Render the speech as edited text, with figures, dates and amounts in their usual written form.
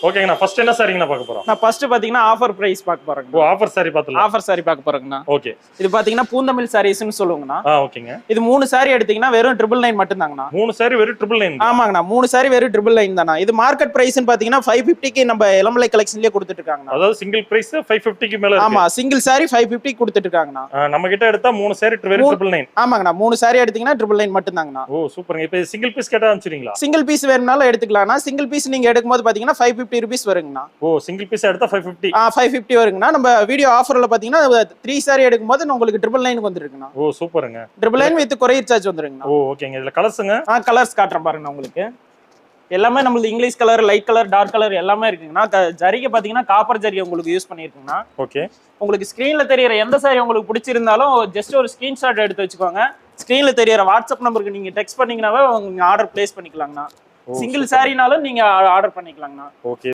ஓகேங்கண்ணா ஃபர்ஸ்ட் என்ன சாரிங்கண்ணா பார்க்க போறோம்? நான் ஃபர்ஸ்ட் பாத்தீங்கன்னா ஆஃபர் பிரைஸ் பார்க்க போறேன். ஓ ஆஃபர் சாரி பார்த்தலாம். ஆஃபர் சாரி பார்க்க போறேங்கண்ணா. ஓகே. இது பாத்தீங்கன்னா பூந்தமிழ் சாரீஸ்னு சொல்லுவாங்கண்ணா. ஓகேங்க. இது 3 சாரி எடுத்தீங்கன்னா வெறும் 999 மட்டும் தாங்கண்ணா. 3 சாரி வெறும் 999. ஆமாங்கண்ணா 3 சாரி வெறும் 999 தானா. இது மார்க்கெட் பிரைஸ்னு பாத்தீங்கன்னா 550க்கு நம்ம இளமலை கலெக்ஷன்லயே கொடுத்துட்டு இருக்காங்கண்ணா. அதாவது சிங்கிள் பிரைஸ் 550க்கு மேல இருக்கு. ஆமா சிங்கிள் சாரி 550 கொடுத்துட்டு இருக்காங்கண்ணா. நம்ம கிட்ட எடுத்தா 3 சாரி வெறும் 999. ஆமாங்கண்ணா 3 சாரி எடுத்தீங்கன்னா 999 மட்டும் தாங்கண்ணா. ஓ சூப்பர்ங்க. இப்போ சிங்கிள் பீஸ் கேட்டா அனுப்பிச்சிரீங்களா? சிங்கிள் பீஸ் வேணும்னாலும் எடுத்துக்கலாம்ண்ணா. சிங்கிள் பீஸ் நீங்க எடுக்கும்போது பாத்தீங்கன்னா 550 ரூபீஸ் வருங்கண்ணா. ஓ சிங்கிள் பீஸ் எடுத்தா 550. 550 வருங்கண்ணா. நம்ம வீடியோ ஆஃபர்ல பாத்தீங்கன்னா 3 சாரி எடுக்கும்போது உங்களுக்கு 999 வந்துருக்குண்ணா. ஓ சூப்பர்ங்க. 999 வித் கொரியர் சார்ஜ் வந்துருங்கண்ணா. ஓ ஓகேங்க. இதுல கலர்ஸ்ங்க? கலர்ஸ் காட்டுறேன் பாருங்க உங்களுக்கு. எல்லாமே நம்மளுக்கு English colour, light colour, dark colour எல்லாமே இருக்குங்கண்ணா. ஜரிகை பாத்தீங்கன்னா காப்பர் ஜரிகை உங்களுக்கு யூஸ் பண்ணிருக்குங்கண்ணா. ஓகே. உங்களுக்கு ஸ்கிரீன்ல தெரியற எந்த சாரி உங்களுக்கு பிடிச்சிருந்தாலும் ஜஸ்ட் ஒரு ஸ்கிரீன்ஷாட் எடுத்து வச்சுக்கோங்க. ஸ்கிரீன்ல தெரியற வாட்ஸ்அப் நம்பருக்கு நீங்க டெக்ஸ்ட் பண்ணீங்கன்னாவே உங்க ஆர்டர் பிளேஸ் பண்ணிக்கலாங்கண்ணா. சிங்கிள் சாரினாலும் நீங்க ஆர்டர் பண்ணிக்கலாங்கண்ணா. ஓகே.